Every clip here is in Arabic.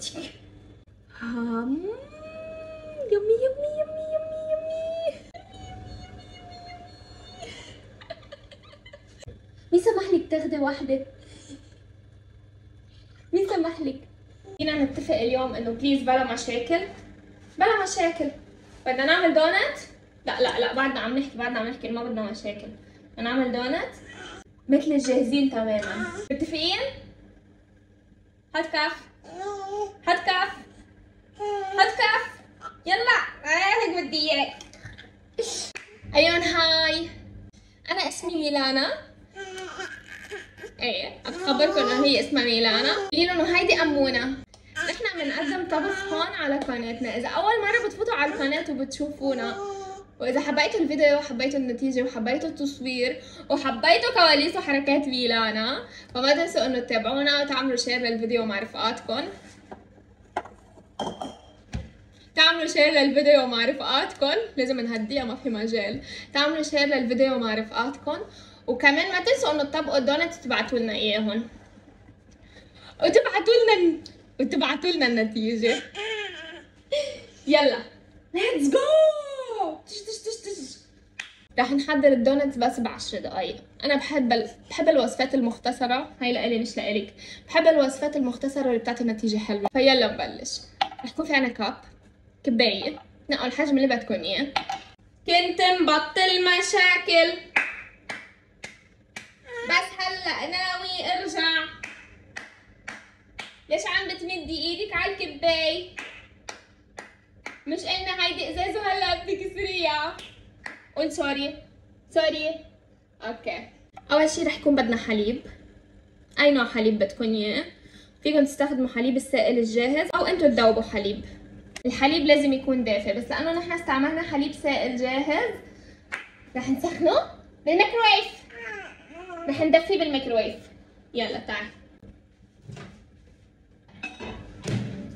يمي يمي يمي يمي يمي. مين سمح لك تاخدي واحدة؟ مين سمح لك؟ فينا نتفق اليوم انه بليز بلا مشاكل، بلا مشاكل. بدنا نعمل دونت؟ لا لا لا، بعدنا عم نحكي ما بدنا مشاكل. بدنا نعمل دونت مثل الجاهزين تماما. متفقين؟ هات كف، هات كف، هات كف، يلا. هيك بدي اياك. ايون هاي، انا اسمي ميلانا. ايه عم بخبركم انه هي اسمها ميلانا. قولي له انه هيدي امونا. نحن بنقدم طبخ هون على قناتنا. اذا اول مره بتفوتوا على القناه وبتشوفونا، واذا حبيتوا الفيديو وحبيتوا النتيجه وحبيتوا التصوير وحبيتوا كواليس وحركات ميلانا، فما تنسوا انه تتابعونا وتعملوا شير للفيديو مع رفقاتكم. تعملوا شير للفيديو مع رفقاتكم، لازم نهديها ما في مجال. تعملوا شير للفيديو مع رفقاتكم، وكمان ما تنسوا انه تطبقوا الدونت وتبعتوا لنا اياهم، وتبعتوا لنا النتيجه. يلا ليتس جو. رح نحضر الدونتس بس ب10 دقايق. انا بحب الوصفات المختصره. هاي لإلي مش لإلك. بحب الوصفات المختصره اللي بتعطي نتيجه حلوه. فيلا نبلش. رح يكون في عنا كبايه. نقوا الحجم اللي بدكم اياه. كنت مبطل مشاكل بس هلا ناوي ارجع. ليش عم بتمدي ايدك على الكباية؟ مش قلنا هيدي ازاز وهلا بتكسريها؟ قول سوري. سوري. اوكي. اول شي رح يكون بدنا حليب. اي نوع حليب بدكم اياه. فيكم تستخدموا حليب السائل الجاهز او انتوا تذوبوا حليب. الحليب لازم يكون دافئ، بس لانه نحن استعملنا حليب سائل جاهز رح نسخنه بالميكروويف. رح ندفيه بالميكروويف. يلا تعال.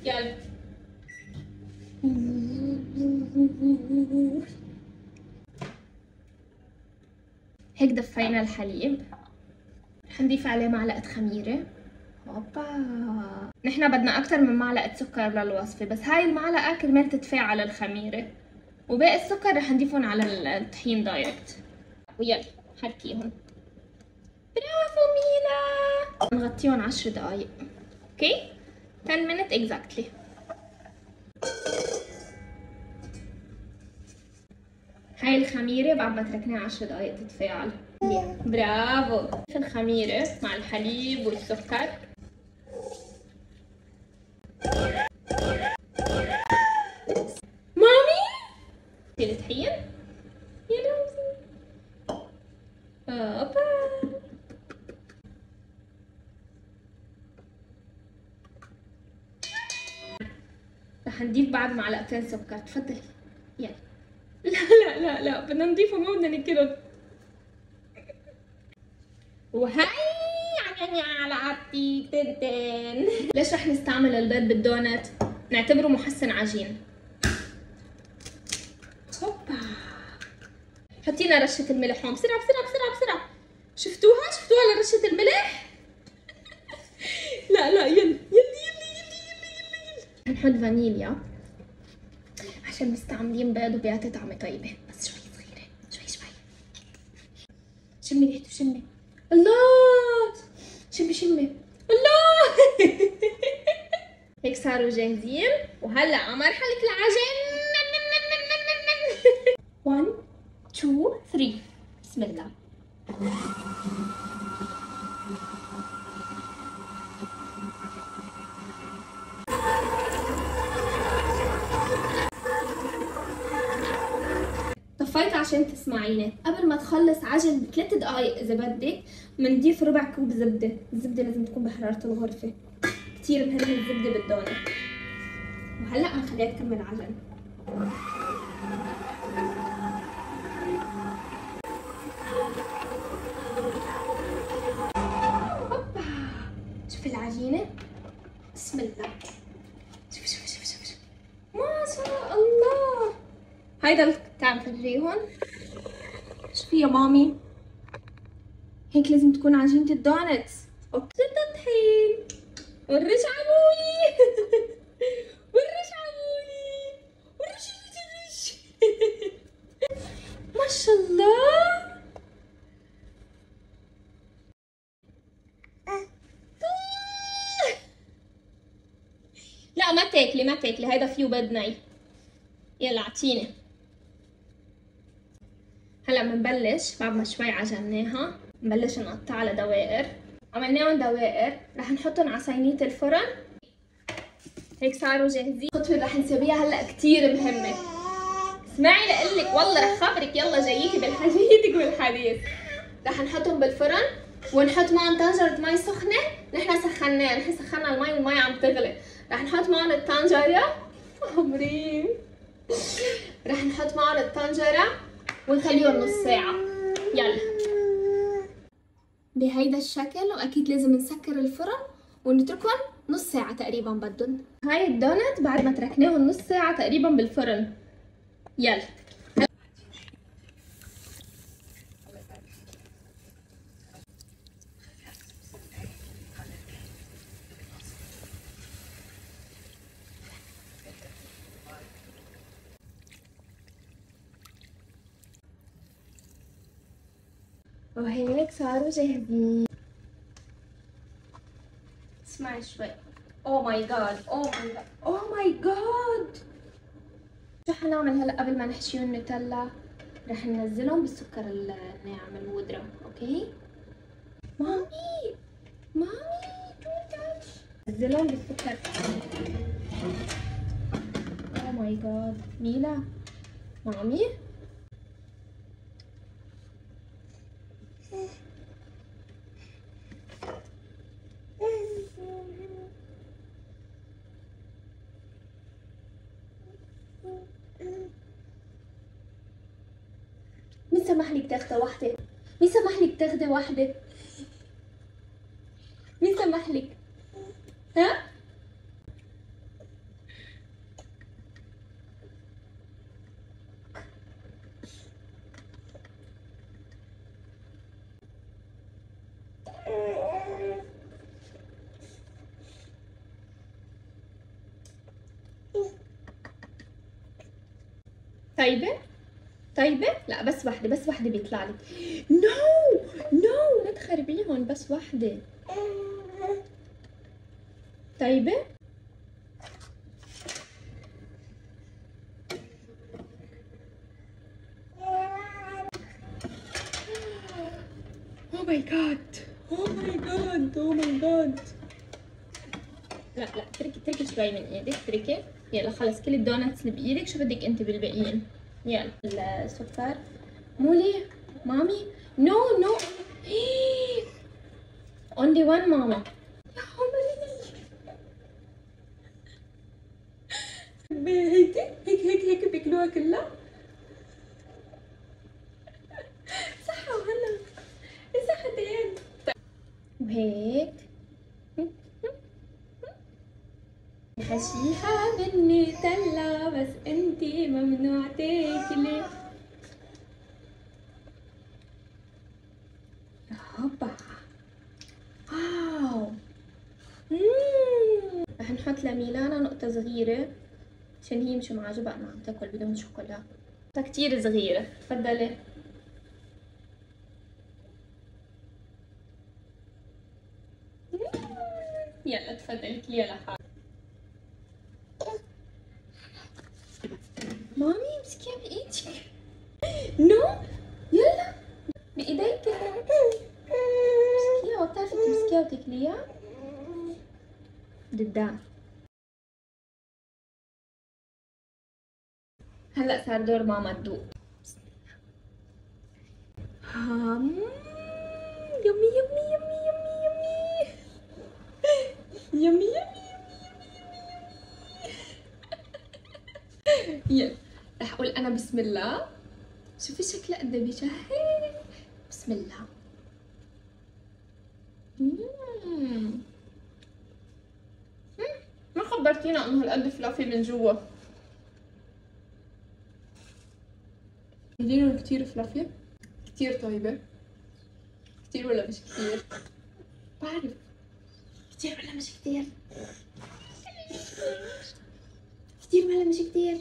يلا. هيك دفينا الحليب. رح نضيف عليه معلقة خميرة. هوبا. نحن بدنا أكتر من معلقة سكر للوصفة، بس هاي المعلقة كرمال تتفاعل الخميرة، وباقي السكر رح نضيفهم على الطحين دايركت. ويلا حركيهم. برافو ميلا. نغطيهم 10 دقايق. اوكي؟ 10 minutes exactly. هاي الخميرة بعد ما تركناها 10 دقايق تتفاعل. برافو. في الخميرة مع الحليب والسكر. مامي الطحين. يا لوزي. اوبا. رح نضيف بعد معلقتين سكر. تفضلي. يلا. لا لا لا لا، بدنا نضيفه ما بدنا ناكله. وهي على عطيك تنتن. ليش رح نستعمل البيض بالدونت؟ نعتبره محسن عجين. هوبا. حطينا رشة الملح هون. بسرعة بسرعة بسرعة بسرعة. شفتوها لرشة الملح؟ لا لا، يلا يلا يلا يلا يلا. نحط فانيليا عشان مستعملين بيض وبيعطي طعمة طيبة، بس شوي صغيرة. شوي. شمي ريحته شمي. الله. شمي الله. هيك صاروا جاهزين، وهلا على مرحلة العجن. 1 2 3 بسم الله. طفيت عشان تسمعيني. قبل ما تخلص عجن ب3 دقايق اذا بدك بنضيف ربع كوب زبده. الزبده لازم تكون بحراره الغرفه. كثير مهمه الزبده بالدونت. وهلا بنخليها تكمل عجن. هوبا. شوفي العجينه. بسم الله. شوف ما شاء الله. هيدا تعال فرجيهم. شوفي يا مامي، هيك لازم تكون عجينة الدونتس. اوكي. الطحين ورش عمولي. ورش عمولي. ورش ورش. ما شاء الله. لا ما تاكلي ما تاكلي، هيدا فيه بيض ني. يلا اعطيني. هلا بنبلش بعد ما شوي عجناها، نبلش نقطعها لدوائر. عملناهم دوائر، رح نحطهم على صينية الفرن. هيك صاروا جاهزين. الخطوة اللي رح نسويها هلا كتير مهمة. اسمعي لقلك والله رح خبرك. يلا جاييكي جايتك بالحديث. رح نحطهم بالفرن ونحط معهم طنجرة مي سخنة. نحن سخناها، نحن سخنا المي والمي عم تغلي. رح نحط معهم الطنجرة. عمرين. رح نحط معهم الطنجرة ونخليهم نص ساعة. يلا بهيدا الشكل، واكيد لازم نسكر الفرن ونتركهم نص ساعة تقريبا بدهم. هاي الدونت بعد ما تركناهم نص ساعة تقريبا بالفرن. يلا وهيك صاروا جاهزين. اسمعي شوي. اوه ماي جاد، اوه ماي جاد، اوه ماي جاد. شو حنعمل هلا قبل ما نحشيهم نوتيلا؟ رح ننزلهم بالسكر الناعم البودرة. اوكي مامي، مامي دونت تاتش. ننزلهم بالسكر. اوه ماي جاد ميلا، مامي. مين سمح لك تاخدي واحدة؟ مين سمح لك تاخدي واحدة؟ مين سمح لك؟ ها؟ طيبة؟ طيبة؟ لا بس واحدة، بس واحدة بيطلع لك. نو نو لا تخربيهم، بس واحدة. طيبة؟ اوه ماي جاد، اوه ماي جاد، اوه ماي جاد. لا لا تركي شوي من ايدك، تركي. يلا خلص كل الدونتس اللي بايدك. شو بدك انت بالباقيين؟ يلا السكر. مولي مامي. نو نو. only one ماما. يا عمري هيك هيك هيك هيك بياكلوها كلها. صح وهلا صحتين. وهيك حشيها بالنوتيلا، بس انتي ممنوع تاكلي. هوبا واو. رح نحط لميلانا نقطة صغيرة عشان هي مش معجبة انها عم تاكل بدون شوكولا. نقطة كتير صغيرة. تفضلي. يلا تفضلي كليها لحالك. مامي امسكيها بايدك. نو يلا بايديك. امسكيها، وبتعرفي تمسكيها وتاكليها. ضدها. هلا صار دور ماما تدوق. يمي يمي يمي يمي يمي يمي يمي. يلا رح اقول انا بسم الله. شوفي شكلها قد ايه بشهي. بسم الله. ما خبرتينا انه هالقد فلافي من جوا. قوليلهم كتير فلافي، كتير طيبة، كتير ولا مش كتير؟ بعرف كتير ولا مش كتير؟ كتير ولا مش كتير؟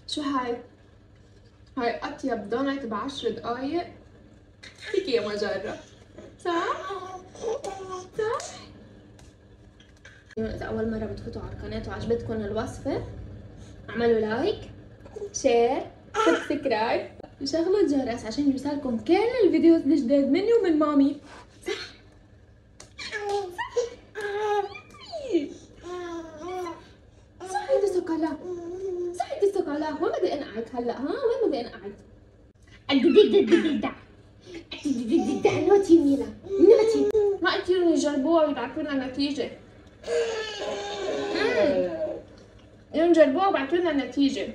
شو هاي؟ هاي أطيب دونت ب10 دقايق فيكي يا مجرة، صح؟ صح؟ إذا أول مرة بتفوتوا على القناة وعجبتكم الوصفة اعملوا لايك، شير، سبسكرايب وشغلوا الجرس عشان يوصلكم كل الفيديوز الجداد مني ومن مامي. صح؟ صح هيدي السكالة، صح هيدي السكالة. وين بدي انقعد هلا؟ ها وين بدي انقعد؟ نوتي ميلا نوتي، ما قلتي لهم يجربوها ويبعثوا لنا نتيجة. يجربوها ويبعثوا لنا نتيجة.